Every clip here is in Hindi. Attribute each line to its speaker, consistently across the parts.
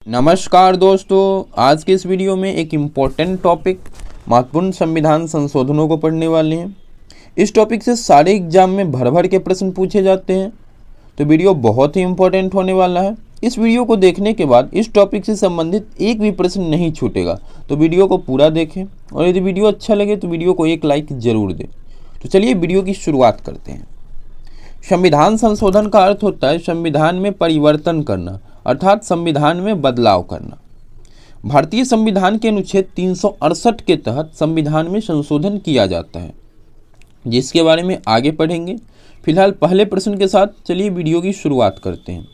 Speaker 1: नमस्कार दोस्तों, आज के इस वीडियो में एक इम्पोर्टेंट टॉपिक महत्वपूर्ण संविधान संशोधनों को पढ़ने वाले हैं। इस टॉपिक से सारे एग्जाम में भर भर के प्रश्न पूछे जाते हैं, तो वीडियो बहुत ही इम्पोर्टेंट होने वाला है। इस वीडियो को देखने के बाद इस टॉपिक से संबंधित एक भी प्रश्न नहीं छूटेगा, तो वीडियो को पूरा देखें और यदि वीडियो अच्छा लगे तो वीडियो को एक लाइक ज़रूर दें। तो चलिए वीडियो की शुरुआत करते हैं। संविधान संशोधन का अर्थ होता है संविधान में परिवर्तन करना, अर्थात संविधान में बदलाव करना। भारतीय संविधान के अनुच्छेद 368 के तहत संविधान में संशोधन किया जाता है, जिसके बारे में आगे पढ़ेंगे। फिलहाल पहले प्रश्न के साथ चलिए वीडियो की शुरुआत करते हैं।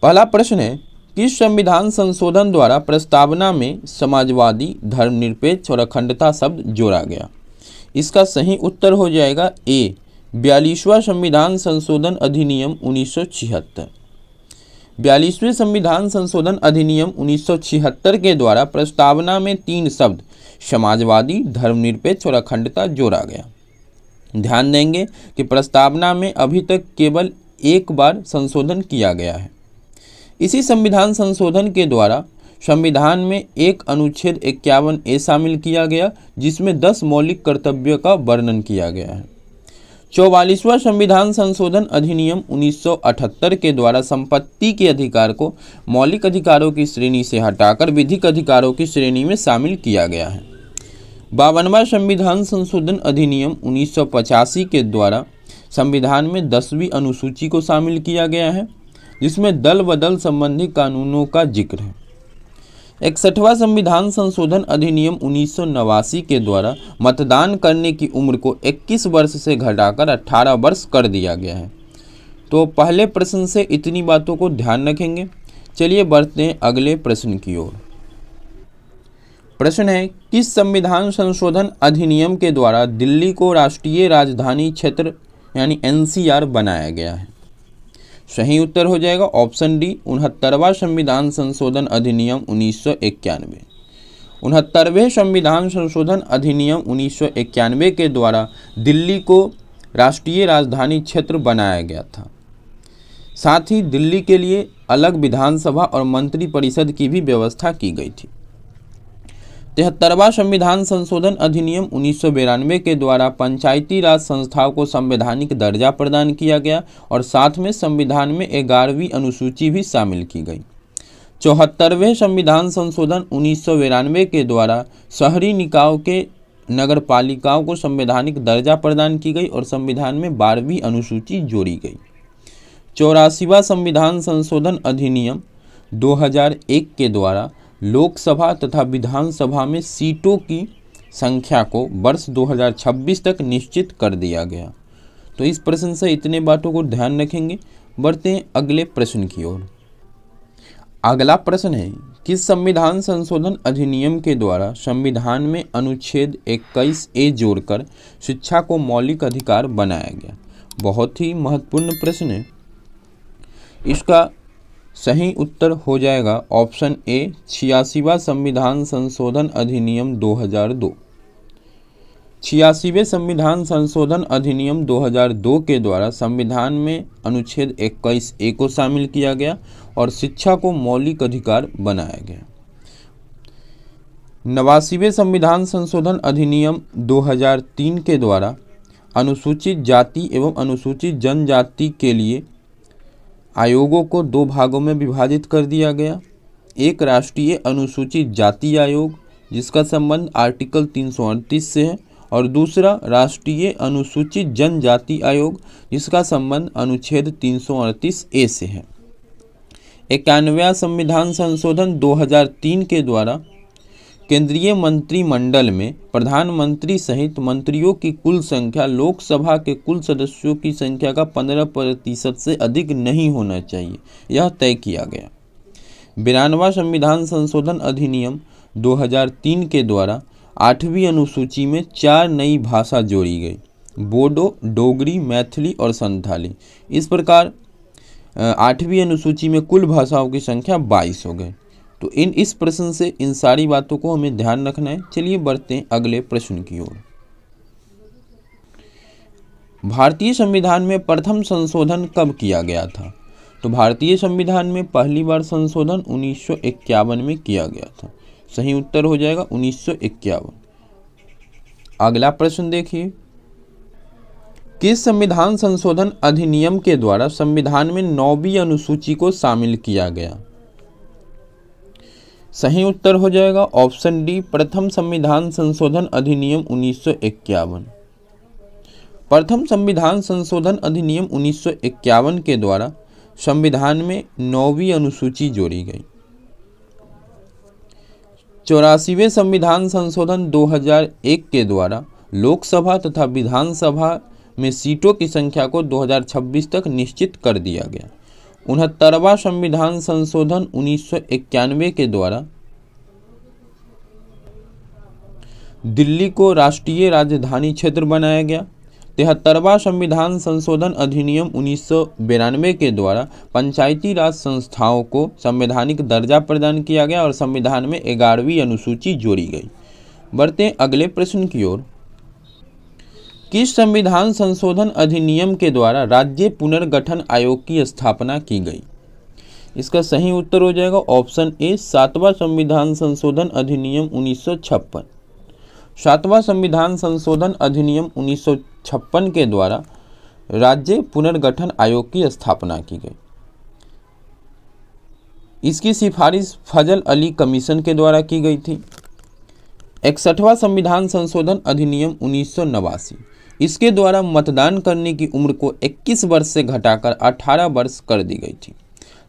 Speaker 1: पहला प्रश्न है, किस संविधान संशोधन द्वारा प्रस्तावना में समाजवादी, धर्मनिरपेक्ष और अखंडता शब्द जोड़ा गया? इसका सही उत्तर हो जाएगा ए, 42वां संविधान संशोधन अधिनियम 1976। 42वें संविधान संशोधन अधिनियम 1976 के द्वारा प्रस्तावना में 3 शब्द समाजवादी, धर्मनिरपेक्ष और अखंडता जोड़ा गया। ध्यान देंगे कि प्रस्तावना में अभी तक केवल एक बार संशोधन किया गया है। इसी संविधान संशोधन के द्वारा संविधान में एक अनुच्छेद 51A शामिल किया गया, जिसमें 10 मौलिक कर्तव्यों का वर्णन किया गया है। 44वां संविधान संशोधन अधिनियम 1978 के द्वारा संपत्ति के अधिकार को मौलिक अधिकारों की श्रेणी से हटाकर विधिक अधिकारों की श्रेणी में शामिल किया गया है। 52वां संविधान संशोधन अधिनियम 1985 के द्वारा संविधान में 10वीं अनुसूची को शामिल किया गया है, जिसमें दल बदल संबंधी कानूनों का जिक्र है। 61वां संविधान संशोधन अधिनियम 1989 के द्वारा मतदान करने की उम्र को 21 वर्ष से घटाकर 18 वर्ष कर दिया गया है। तो पहले प्रश्न से इतनी बातों को ध्यान रखेंगे। चलिए बढ़ते हैं अगले प्रश्न की ओर। प्रश्न है, किस संविधान संशोधन अधिनियम के द्वारा दिल्ली को राष्ट्रीय राजधानी क्षेत्र यानी NCR बनाया गया है? सही उत्तर हो जाएगा ऑप्शन डी, 69वां संविधान संशोधन अधिनियम 1991। 69वें संविधान संशोधन अधिनियम 1991 के द्वारा दिल्ली को राष्ट्रीय राजधानी क्षेत्र बनाया गया था। साथ ही दिल्ली के लिए अलग विधानसभा और मंत्री परिषद की भी व्यवस्था की गई थी। 73वां संविधान संशोधन अधिनियम 1992 के द्वारा पंचायती राज संस्थाओं को संवैधानिक दर्जा प्रदान किया गया और साथ में संविधान में 11वीं अनुसूची भी शामिल की गई। 74वें संविधान संशोधन 1992 के द्वारा शहरी निकायों के नगर पालिकाओं को संवैधानिक दर्जा प्रदान की गई और संविधान में 12वीं अनुसूची जोड़ी गई। 84वां संविधान संशोधन अधिनियम 2001 के द्वारा लोकसभा तथा विधानसभा में सीटों की संख्या को वर्ष 2026 तक निश्चित कर दिया गया। तो इस प्रश्न से इतने बातों को ध्यान रखेंगे। बढ़ते हैं अगले प्रश्न की ओर। अगला प्रश्न है, किस संविधान संशोधन अधिनियम के द्वारा संविधान में अनुच्छेद 21A जोड़कर शिक्षा को मौलिक अधिकार बनाया गया? बहुत ही महत्वपूर्ण प्रश्न है। इसका सही उत्तर हो जाएगा ऑप्शन ए, 86वां संविधान संशोधन अधिनियम 2002। 86वें संविधान संशोधन अधिनियम 2002 के द्वारा संविधान में अनुच्छेद 21A को शामिल किया गया और शिक्षा को मौलिक अधिकार बनाया गया। 89वें संविधान संशोधन अधिनियम 2003 के द्वारा अनुसूचित जाति एवं अनुसूचित जनजाति के लिए आयोगों को 2 भागों में विभाजित कर दिया गया। एक राष्ट्रीय अनुसूचित जाति आयोग, जिसका संबंध आर्टिकल 338 से है, और दूसरा राष्ट्रीय अनुसूचित जनजाति आयोग, जिसका संबंध अनुच्छेद 338A से है। 91वां संविधान संशोधन 2003 के द्वारा केंद्रीय मंत्रिमंडल में प्रधानमंत्री सहित मंत्रियों की कुल संख्या लोकसभा के कुल सदस्यों की संख्या का 15% से अधिक नहीं होना चाहिए, यह तय किया गया। 92वां संविधान संशोधन अधिनियम 2003 के द्वारा 8वीं अनुसूची में 4 नई भाषा जोड़ी गई, बोडो, डोगरी, मैथिली और संथाली। इस प्रकार 8वीं अनुसूची में कुल भाषाओं की संख्या 22 हो गई। तो इस प्रश्न से इन सारी बातों को हमें ध्यान रखना है। चलिए बढ़ते हैं अगले प्रश्न की ओर। भारतीय संविधान में प्रथम संशोधन कब किया गया था? तो भारतीय संविधान में पहली बार संशोधन 1951 में किया गया था। सही उत्तर हो जाएगा 1951। अगला प्रश्न देखिए, किस संविधान संशोधन अधिनियम के द्वारा संविधान में 9वीं अनुसूची को शामिल किया गया? सही उत्तर हो जाएगा ऑप्शन डी, प्रथम संविधान संशोधन अधिनियम 1951। प्रथम संविधान संशोधन अधिनियम 1951 के द्वारा संविधान में 9वीं अनुसूची जोड़ी गई। 84वें संविधान संशोधन 2001 के द्वारा लोकसभा तथा विधानसभा में सीटों की संख्या को 2026 तक निश्चित कर दिया गया। 69वां संविधान संशोधन 1991 के द्वारा दिल्ली को राष्ट्रीय राजधानी क्षेत्र बनाया गया। 73वां संविधान संशोधन अधिनियम 1992 के द्वारा पंचायती राज संस्थाओं को संवैधानिक दर्जा प्रदान किया गया और संविधान में 11वीं अनुसूची जोड़ी गई। बढ़ते हैं अगले प्रश्न की ओर। किस संविधान संशोधन अधिनियम के द्वारा राज्य पुनर्गठन आयोग की स्थापना की गई? इसका सही उत्तर हो जाएगा ऑप्शन ए, 7वां संविधान संशोधन अधिनियम 1956। 7वां संविधान संशोधन अधिनियम 1956 के द्वारा राज्य पुनर्गठन आयोग की स्थापना की गई। इसकी सिफारिश फजल अली कमीशन के द्वारा की गई थी। 61वां संविधान संशोधन अधिनियम 1989, इसके द्वारा मतदान करने की उम्र को 21 वर्ष से घटाकर 18 वर्ष कर दी गई थी।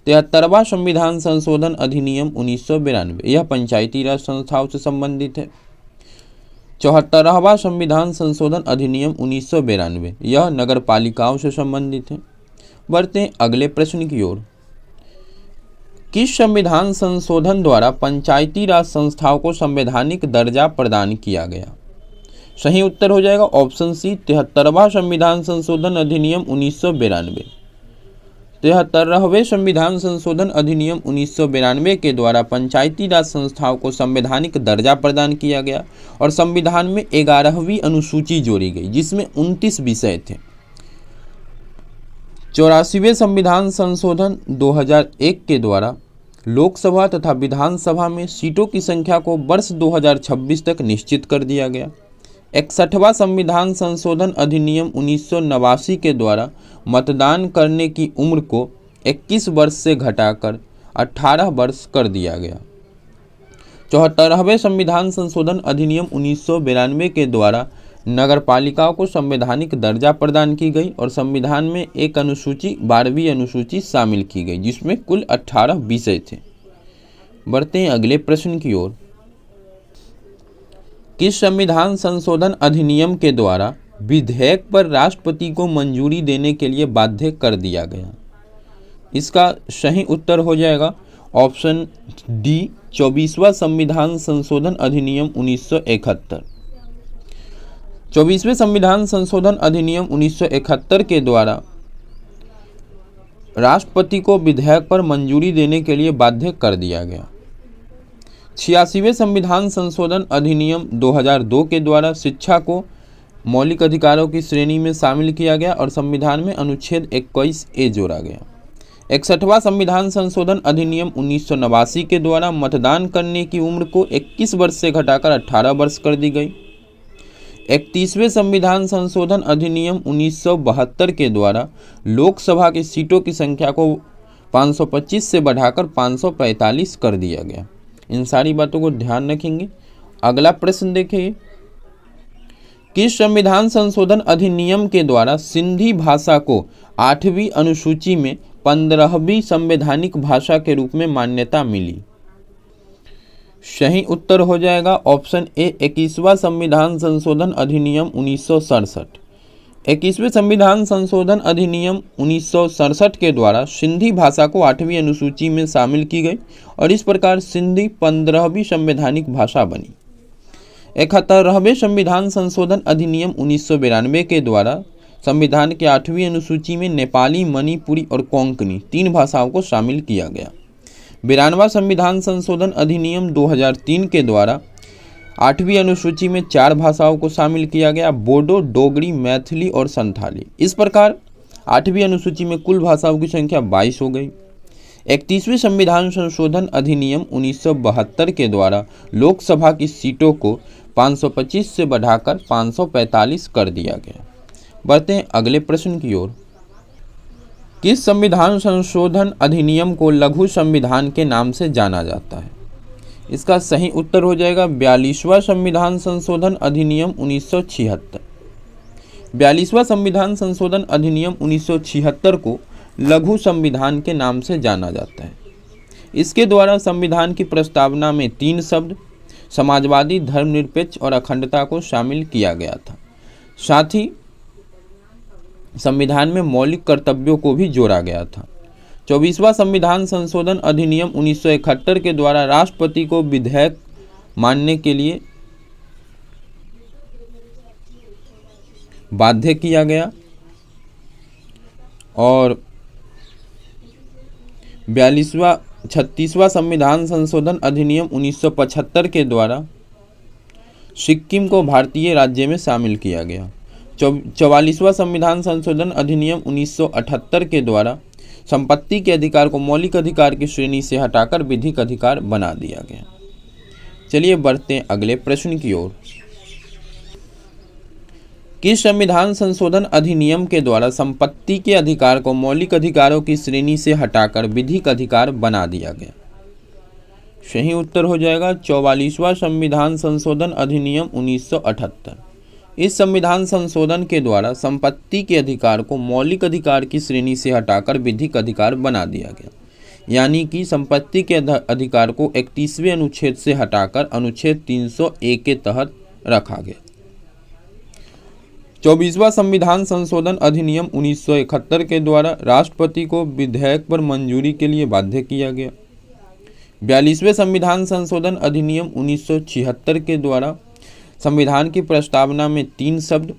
Speaker 1: 73वां संविधान संशोधन अधिनियम 1992, यह पंचायती राज संस्थाओं से संबंधित है। 74वां संविधान संशोधन अधिनियम 1992, यह नगर पालिकाओं से संबंधित है। बढ़ते हैं अगले प्रश्न की ओर। किस संविधान संशोधन द्वारा पंचायती राज संस्थाओं को संवैधानिक दर्जा प्रदान किया गया? सही उत्तर हो जाएगा ऑप्शन सी, 73वां संविधान संशोधन अधिनियम 1992। 73वें संविधान संशोधन अधिनियम 1992 के द्वारा पंचायती राज संस्थाओं को संवैधानिक दर्जा प्रदान किया गया और संविधान में 11वीं अनुसूची जोड़ी गई, जिसमें 29 विषय थे। 84वें संविधान संशोधन 2001 के द्वारा लोकसभा तथा विधानसभा में सीटों की संख्या को वर्ष 2026 तक निश्चित कर दिया गया। 61वां संविधान संशोधन अधिनियम 1989 के द्वारा मतदान करने की उम्र को 21 वर्ष से घटाकर 18 वर्ष कर दिया गया। 74वें संविधान संशोधन अधिनियम 1992 के द्वारा नगर पालिकाओं को संवैधानिक दर्जा प्रदान की गई और संविधान में एक अनुसूची 12वीं अनुसूची शामिल की गई, जिसमें कुल 18 विषय थे। बढ़ते हैं अगले प्रश्न की ओर। किस संविधान संशोधन अधिनियम के द्वारा विधेयक पर राष्ट्रपति को मंजूरी देने के लिए बाध्य कर दिया गया? इसका सही उत्तर हो जाएगा ऑप्शन डी, 24वां संविधान संशोधन अधिनियम 1971। 24वें संविधान संशोधन अधिनियम 1971 के द्वारा राष्ट्रपति को विधेयक पर मंजूरी देने के लिए बाध्य कर दिया गया। 86वें संविधान संशोधन अधिनियम 2002 के द्वारा शिक्षा को मौलिक अधिकारों की श्रेणी में शामिल किया गया और संविधान में अनुच्छेद 21A जोड़ा गया। 61वां संविधान संशोधन अधिनियम 1989 के द्वारा मतदान करने की उम्र को 21 वर्ष से घटाकर 18 वर्ष कर दी गई। 31वें संविधान संशोधन अधिनियम 1972 के द्वारा लोकसभा की सीटों की संख्या को 525 से बढ़ाकर 545 कर दिया गया। इन सारी बातों को ध्यान रखेंगे। अगला प्रश्न देखिए, किस संविधान संशोधन अधिनियम के द्वारा सिंधी भाषा को 8वीं अनुसूची में 15वीं संवैधानिक भाषा के रूप में मान्यता मिली? सही उत्तर हो जाएगा ऑप्शन ए, 21वां संविधान संशोधन अधिनियम 1967। 21वें संविधान संशोधन अधिनियम 1967 के द्वारा सिंधी भाषा को 8वीं अनुसूची में शामिल की गई और इस प्रकार सिंधी 15वीं संवैधानिक भाषा बनी। 71वें संविधान संशोधन अधिनियम 1992 के द्वारा संविधान के 8वीं अनुसूची में नेपाली, मणिपुरी और कोंकणी 3 भाषाओं को शामिल किया गया। 92वां संविधान संशोधन अधिनियम 2003 के द्वारा 8वीं अनुसूची में 4 भाषाओं को शामिल किया गया, बोडो, डोगरी, मैथिली और संथाली। इस प्रकार 8वीं अनुसूची में कुल भाषाओं की संख्या 22 हो गई। 31वें संविधान संशोधन अधिनियम 1972 के द्वारा लोकसभा की सीटों को 525 से बढ़ाकर 545 कर दिया गया। बढ़ते हैं अगले प्रश्न की ओर। किस संविधान संशोधन अधिनियम को लघु संविधान के नाम से जाना जाता है? इसका सही उत्तर हो जाएगा 42वां संविधान संशोधन अधिनियम 1976। 42वां संविधान संशोधन अधिनियम 1976 को लघु संविधान के नाम से जाना जाता है। इसके द्वारा संविधान की प्रस्तावना में 3 शब्द समाजवादी, धर्मनिरपेक्ष और अखंडता को शामिल किया गया था। साथ ही संविधान में मौलिक कर्तव्यों को भी जोड़ा गया था। 24वां संविधान संशोधन अधिनियम 1971 के द्वारा राष्ट्रपति को विधेयक मानने के लिए बाध्य किया गया और 36वां संविधान संशोधन अधिनियम 1975 के द्वारा सिक्किम को भारतीय राज्य में शामिल किया गया। 44वां संविधान संशोधन अधिनियम 1978 के द्वारा संपत्ति के अधिकार को मौलिक अधिकार की श्रेणी से हटाकर विधिक अधिकार बना दिया गया। चलिए बढ़ते हैं अगले प्रश्न की ओर। किस संविधान संशोधन अधिनियम के द्वारा संपत्ति के अधिकार को मौलिक अधिकारों की श्रेणी से हटाकर विधिक अधिकार बना दिया गया? सही उत्तर हो जाएगा 44वां संविधान संशोधन अधिनियम 1978। इस संविधान संशोधन के द्वारा संपत्ति के अधिकार को मौलिक अधिकार की श्रेणी से हटाकर विधिक अधिकार बना दिया गया, यानी कि संपत्ति के अधिकार को 31वें अनुच्छेद से हटाकर अनुच्छेद 301 के तहत रखा गया। 24वां संविधान संशोधन अधिनियम 1971 के द्वारा राष्ट्रपति को विधेयक पर मंजूरी के लिए बाध्य किया गया। 42वें संविधान संशोधन अधिनियम 1976 के द्वारा संविधान की प्रस्तावना में 3 शब्द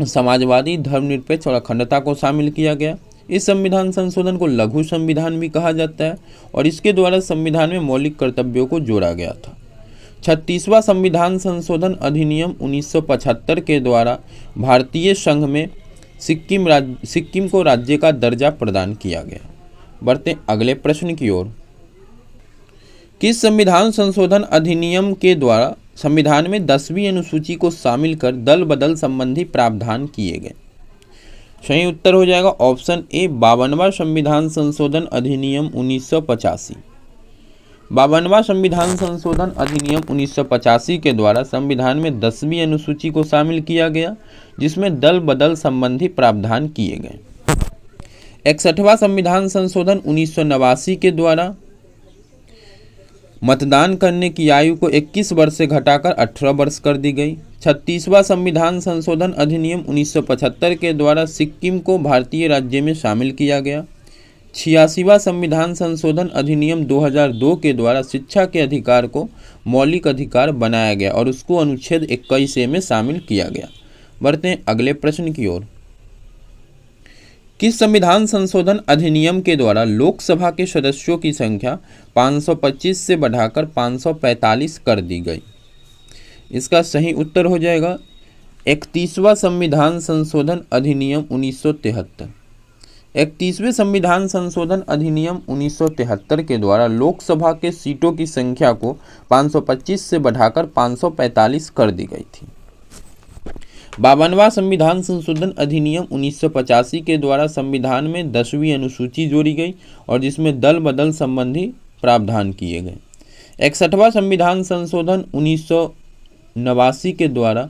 Speaker 1: समाजवादी, धर्मनिरपेक्ष और अखंडता को शामिल किया गया। इस संविधान संशोधन को लघु संविधान भी कहा जाता है और इसके द्वारा संविधान में मौलिक कर्तव्यों को जोड़ा गया था। 36वां संविधान संशोधन अधिनियम 1975 के द्वारा भारतीय संघ में सिक्किम को राज्य का दर्जा प्रदान किया गया। बढ़ते अगले प्रश्न की ओर। किस संविधान संशोधन अधिनियम के द्वारा संविधान में 10वीं अनुसूची को शामिल कर दल बदल संबंधी प्रावधान किए गए? सही उत्तर हो जाएगा ऑप्शन ए 52वां संविधान संशोधन अधिनियम 1985। 52वां संविधान संशोधन अधिनियम 1985 के द्वारा संविधान में 10वीं अनुसूची को शामिल किया गया, जिसमें दल बदल संबंधी प्रावधान किए गए। 61वां संविधान संशोधन 1989 के द्वारा मतदान करने की आयु को 21 वर्ष से घटाकर 18 वर्ष कर दी गई। 36वां संविधान संशोधन अधिनियम 1975 के द्वारा सिक्किम को भारतीय राज्य में शामिल किया गया। 86वां संविधान संशोधन अधिनियम 2002 के द्वारा शिक्षा के अधिकार को मौलिक अधिकार बनाया गया और उसको अनुच्छेद 21A में शामिल किया गया। बढ़ते हैं अगले प्रश्न की ओर। किस संविधान संशोधन अधिनियम के द्वारा लोकसभा के सदस्यों की संख्या 525 से बढ़ाकर 545 कर दी गई? इसका सही उत्तर हो जाएगा 31वां संविधान संशोधन अधिनियम 1973। 31वें संविधान संशोधन अधिनियम 1973 के द्वारा लोकसभा के सीटों की संख्या को 525 से बढ़ाकर 545 कर दी गई थी। 52वां संविधान संशोधन अधिनियम 1985 के द्वारा संविधान में 10वीं अनुसूची जोड़ी गई और जिसमें दल बदल संबंधी प्रावधान किए गए। 61वां संविधान संशोधन 1989 के द्वारा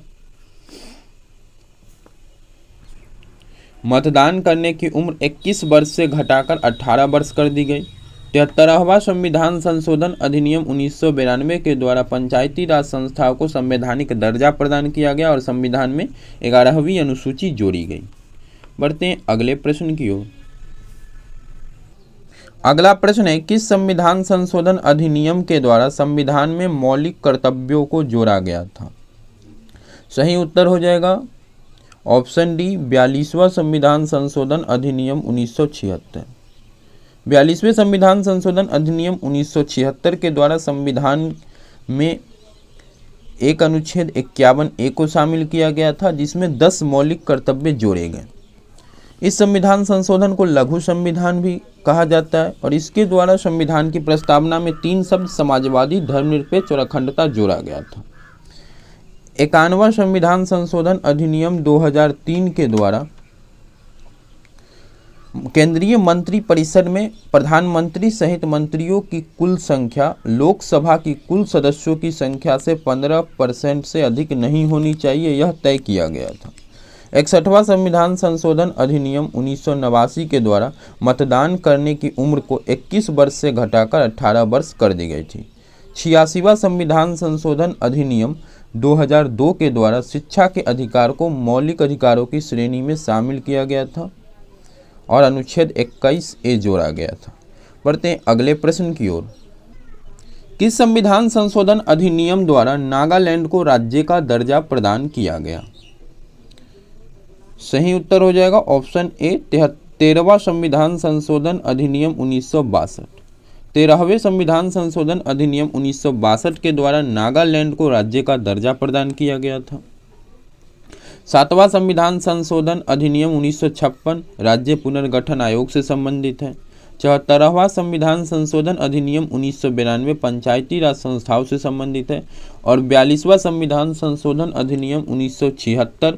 Speaker 1: मतदान करने की उम्र 21 वर्ष से घटाकर 18 वर्ष कर दी गई। 73वां संविधान संशोधन अधिनियम 1992 के द्वारा पंचायती राज संस्थाओं को संवैधानिक दर्जा प्रदान किया गया और संविधान में 11वीं अनुसूची जोड़ी गई। बढ़ते हैं अगले प्रश्न की ओर। अगला प्रश्न है, किस संविधान संशोधन अधिनियम के द्वारा संविधान में मौलिक कर्तव्यों को जोड़ा गया था? सही उत्तर हो जाएगा ऑप्शन डी 42वां संविधान संशोधन अधिनियम 1976। 42वें संविधान संशोधन अधिनियम 1976 के द्वारा संविधान में एक अनुच्छेद 51A को शामिल किया गया था, जिसमें 10 मौलिक कर्तव्य जोड़े गए। इस संविधान संशोधन को लघु संविधान भी कहा जाता है और इसके द्वारा संविधान की प्रस्तावना में 3 शब्द समाजवादी, धर्मनिरपेक्ष और अखंडता जोड़ा गया था। 51वां संविधान संशोधन अधिनियम 2003 के द्वारा केंद्रीय मंत्री परिषद में प्रधानमंत्री सहित मंत्रियों की कुल संख्या लोकसभा की कुल सदस्यों की संख्या से 15% से अधिक नहीं होनी चाहिए, यह तय किया गया था। 61वां संविधान संशोधन अधिनियम 1989 के द्वारा मतदान करने की उम्र को 21 वर्ष से घटाकर 18 वर्ष कर दी गई थी। 86वां संविधान संशोधन अधिनियम 2002 के द्वारा शिक्षा के अधिकार को मौलिक अधिकारों की श्रेणी में शामिल किया गया था और अनुच्छेद 21A जोड़ा गया था। बढ़ते हैं अगले प्रश्न की ओर। किस संविधान संशोधन अधिनियम द्वारा नागालैंड को राज्य का दर्जा प्रदान किया गया? सही उत्तर हो जाएगा ऑप्शन ए 13वां संविधान संशोधन अधिनियम 1962। 13वें संविधान संशोधन अधिनियम 1962 के द्वारा नागालैंड को राज्य का दर्जा प्रदान किया गया था। 7वां संविधान संशोधन अधिनियम 1956 राज्य पुनर्गठन आयोग से संबंधित है। 74वां संविधान संशोधन अधिनियम 1992 पंचायती राज संस्थाओं से संबंधित है और 42वां संविधान संशोधन अधिनियम 1976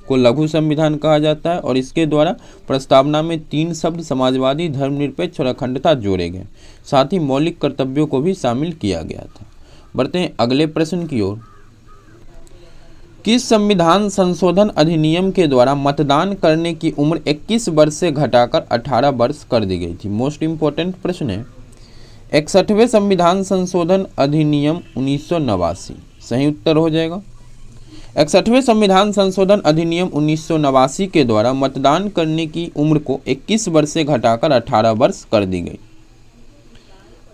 Speaker 1: को लघु संविधान कहा जाता है और इसके द्वारा प्रस्तावना में 3 शब्द समाजवादी, धर्मनिरपेक्ष और अखंडता जोड़े गए, साथ ही मौलिक कर्तव्यों को भी शामिल किया गया था। बढ़ते हैं अगले प्रश्न की ओर। किस संविधान संशोधन अधिनियम के द्वारा मतदान करने की उम्र 21 वर्ष से घटाकर 18 वर्ष कर दी गई थी? मोस्ट इंपॉर्टेंट प्रश्न है। 61वें संविधान संशोधन अधिनियम 1989 सही उत्तर हो जाएगा। 61वें संविधान संशोधन अधिनियम 1989 के द्वारा मतदान करने की उम्र को 21 वर्ष से घटाकर 18 वर्ष कर दी गई।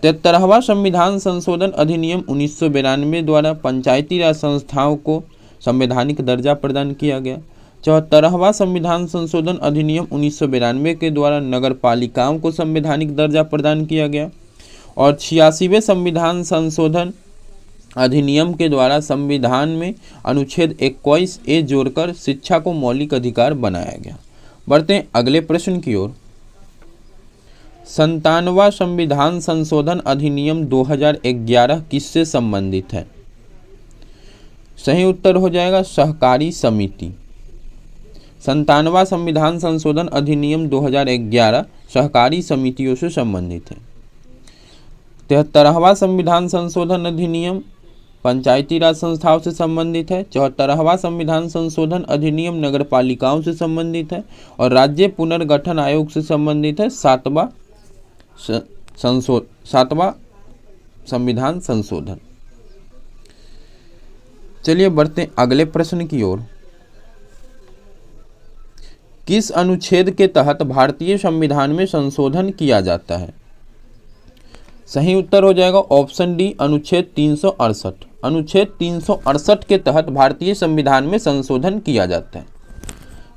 Speaker 1: 73वां संविधान संशोधन अधिनियम 1992 द्वारा पंचायती राज संस्थाओं को संवैधानिक दर्जा प्रदान किया गया। 74वां संविधान संशोधन अधिनियम 1992 के द्वारा नगर पालिकाओं को संवैधानिक दर्जा प्रदान किया गया और 86वें संविधान संशोधन अधिनियम के द्वारा संविधान में अनुच्छेद 21A जोड़कर शिक्षा को मौलिक अधिकार बनाया गया। बढ़ते हैं अगले प्रश्न की ओर। 97वां संविधान संशोधन अधिनियम 2011 किससे संबंधित है? सही उत्तर हो जाएगा सहकारी समिति। 97वां संविधान संशोधन अधिनियम 2011 सहकारी समितियों से संबंधित है। 73वां संविधान संशोधन अधिनियम पंचायती राज संस्थाओं से संबंधित है। 74वां संविधान संशोधन अधिनियम नगर पालिकाओं से संबंधित है और राज्य पुनर्गठन आयोग से संबंधित है। 7वां संविधान संशोधन। चलिए बढ़ते हैं अगले प्रश्न की ओर। किस अनुच्छेद के तहत भारतीय संविधान में संशोधन किया जाता है? सही उत्तर हो जाएगा ऑप्शन डी अनुच्छेद 368। अनुच्छेद 368 के तहत भारतीय संविधान में संशोधन किया जाता है।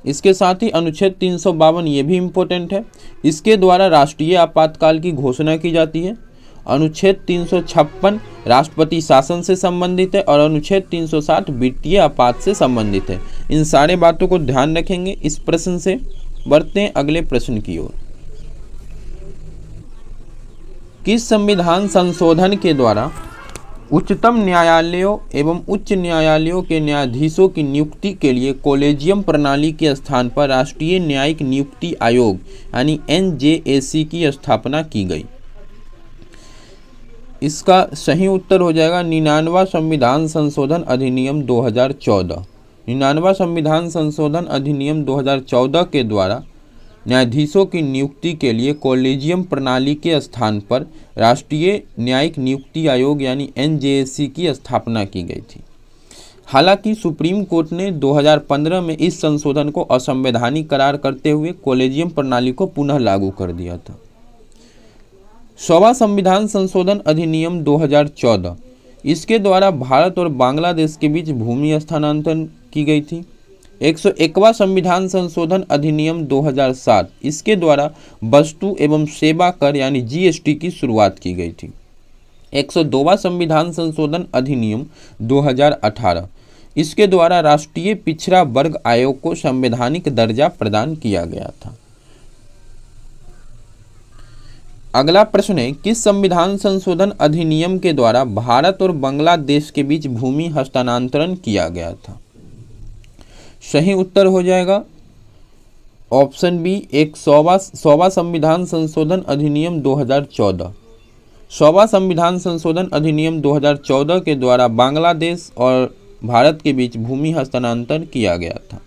Speaker 1: इसके साथ ही अनुच्छेद 352 ये भी इम्पोर्टेंट है, इसके द्वारा राष्ट्रीय आपातकाल की घोषणा की जाती है। अनुच्छेद 356 राष्ट्रपति शासन से संबंधित है और अनुच्छेद 360 वित्तीय आपात से संबंधित है। इन सारे बातों को ध्यान रखेंगे इस प्रश्न से। बढ़ते हैं अगले प्रश्न की ओर। किस संविधान संशोधन के द्वारा उच्चतम न्यायालयों एवं उच्च न्यायालयों के न्यायाधीशों की नियुक्ति के लिए कॉलेजियम प्रणाली के स्थान पर राष्ट्रीय न्यायिक नियुक्ति आयोग यानी NJAC की स्थापना की गई? इसका सही उत्तर हो जाएगा 99वां संविधान संशोधन अधिनियम 2014। 99वां संविधान संशोधन अधिनियम 2014 के द्वारा न्यायाधीशों की नियुक्ति के लिए कॉलेजियम प्रणाली के स्थान पर राष्ट्रीय न्यायिक नियुक्ति आयोग यानी NJAC की स्थापना की गई थी। हालांकि सुप्रीम कोर्ट ने 2015 में इस संशोधन को असंवैधानिक करार करते हुए कॉलेजियम प्रणाली को पुनः लागू कर दिया था। 100वां संविधान संशोधन अधिनियम 2014, इसके द्वारा भारत और बांग्लादेश के बीच भूमि स्थानांतरण की गई थी। 101वां संविधान संशोधन अधिनियम 2007, इसके द्वारा वस्तु एवं सेवा कर यानी GST की शुरुआत की गई थी। 102वां संविधान संशोधन अधिनियम 2018, इसके द्वारा राष्ट्रीय पिछड़ा वर्ग आयोग को संवैधानिक दर्जा प्रदान किया गया था। अगला प्रश्न है, किस संविधान संशोधन अधिनियम के द्वारा भारत और बांग्लादेश के बीच भूमि हस्तांतरण किया गया था? सही उत्तर हो जाएगा ऑप्शन बी, 100वां संविधान संशोधन अधिनियम 2014। 100वां संविधान संशोधन अधिनियम 2014 के द्वारा बांग्लादेश और भारत के बीच भूमि हस्तांतरण किया गया था।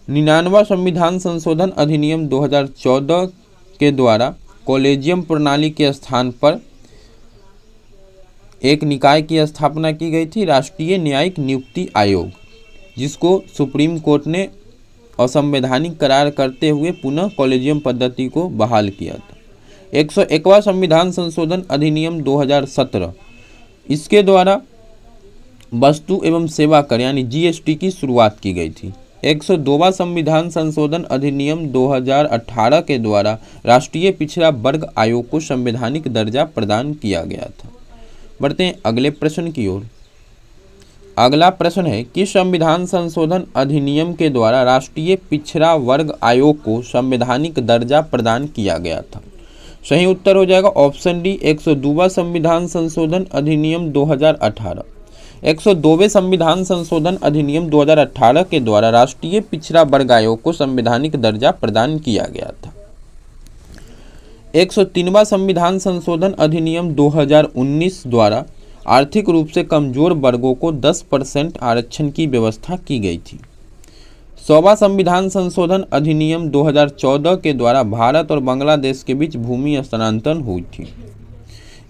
Speaker 1: 99वां संविधान संशोधन अधिनियम 2014 के द्वारा कॉलेजियम प्रणाली के स्थान पर एक निकाय की स्थापना की गई थी, राष्ट्रीय न्यायिक नियुक्ति आयोग, जिसको सुप्रीम कोर्ट ने असंवैधानिक करार करते हुए पुनः कॉलेजियम पद्धति को बहाल किया था। 101वां संविधान संशोधन अधिनियम 2017, इसके द्वारा वस्तु एवं सेवा कर यानी जीएसटी की शुरुआत की गई थी। 102वां संविधान संशोधन अधिनियम 2018 के द्वारा राष्ट्रीय पिछड़ा वर्ग आयोग को संवैधानिक दर्जा प्रदान किया गया था। बढ़ते हैं अगले प्रश्न की ओर। अगला प्रश्न है, किस संविधान संशोधन अधिनियम के द्वारा राष्ट्रीय पिछड़ा वर्ग आयोग को संवैधानिक दर्जा प्रदान किया गया था? सही उत्तर हो जाएगा ऑप्शन डी, 102वां संविधान संशोधन अधिनियम 2018। 102वें संविधान संशोधन अधिनियम 2018 के द्वारा राष्ट्रीय पिछड़ा वर्ग आयोग को संवैधानिक दर्जा प्रदान किया गया था। 103वां संविधान संशोधन अधिनियम 2019 द्वारा आर्थिक रूप से कमजोर वर्गों को 10% आरक्षण की व्यवस्था की गई थी। 100वां संविधान संशोधन अधिनियम 2014 के द्वारा भारत और बांग्लादेश के बीच भूमि हस्तांतरण हुई थी।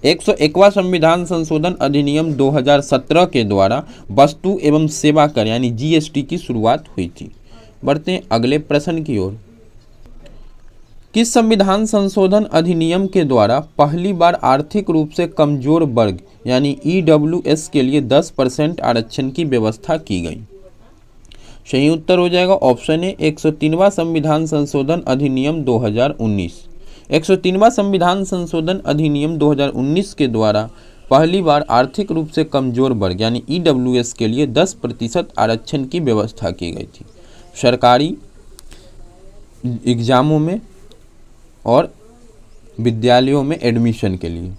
Speaker 1: 101वां संविधान संशोधन अधिनियम 2017 के द्वारा वस्तु एवं सेवा कर यानी जीएसटी की शुरुआत हुई थी। बढ़ते हैं अगले प्रश्न की ओर। किस संविधान संशोधन अधिनियम के द्वारा पहली बार आर्थिक रूप से कमजोर वर्ग यानी ईडब्ल्यूएस के लिए 10% आरक्षण की व्यवस्था की गई? सही उत्तर हो जाएगा ऑप्शन ए, 103वां संविधान संशोधन अधिनियम 2019। 103वां संविधान संशोधन अधिनियम 2019 के द्वारा पहली बार आर्थिक रूप से कमजोर वर्ग यानी ईडब्ल्यूएस के लिए 10% आरक्षण की व्यवस्था की गई थी सरकारी एग्जामों में और विद्यालयों में एडमिशन के लिए।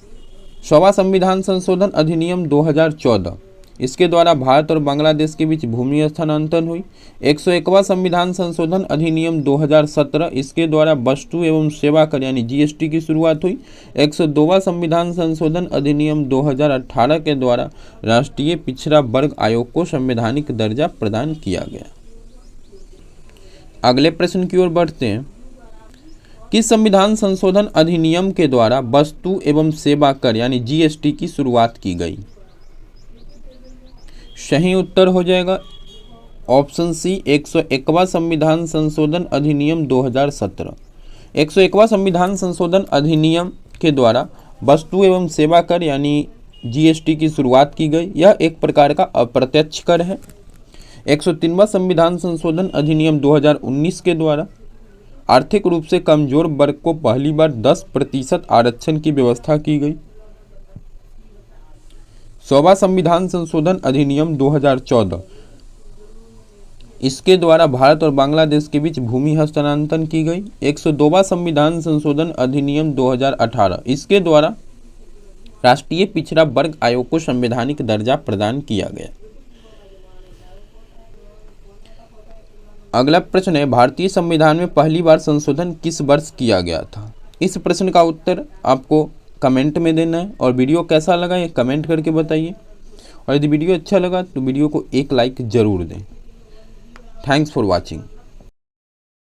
Speaker 1: 100वां संविधान संशोधन अधिनियम 2014, इसके द्वारा भारत और बांग्लादेश के बीच भूमि हस्तांतरण हुई। 101वां संविधान संशोधन अधिनियम 2017, इसके द्वारा वस्तु एवं सेवा कर यानी जीएसटी की शुरुआत हुई। 102वां संविधान संशोधन अधिनियम 2018 के द्वारा राष्ट्रीय पिछड़ा वर्ग आयोग को संवैधानिक दर्जा प्रदान किया गया। अगले प्रश्न की ओर बढ़ते हैं। किस संविधान संशोधन अधिनियम के द्वारा वस्तु एवं सेवा कर यानी जीएसटी की शुरुआत की गई? सही उत्तर हो जाएगा ऑप्शन सी, 101वां संविधान संशोधन अधिनियम 2017। 101वां संविधान संशोधन अधिनियम के द्वारा वस्तु एवं सेवा कर यानी जीएसटी की शुरुआत की गई। यह एक प्रकार का अप्रत्यक्ष कर है। 103वां संविधान संशोधन अधिनियम 2019 के द्वारा आर्थिक रूप से कमजोर वर्ग को पहली बार 10% आरक्षण की व्यवस्था की गई। 100वां संविधान संशोधन अधिनियम 2014, इसके द्वारा भारत और बांग्लादेश के बीच भूमि हस्तांतरण की गई। 102वां संविधान संशोधन अधिनियम 2018, इसके द्वारा राष्ट्रीय पिछड़ा वर्ग आयोग को संवैधानिक दर्जा प्रदान किया गया। अगला प्रश्न है, भारतीय संविधान में पहली बार संशोधन किस वर्ष किया गया था? इस प्रश्न का उत्तर आपको कमेंट में देना है और वीडियो कैसा लगा ये कमेंट करके बताइए। और यदि वीडियो अच्छा लगा तो वीडियो को एक लाइक ज़रूर दें। Thanks for watching.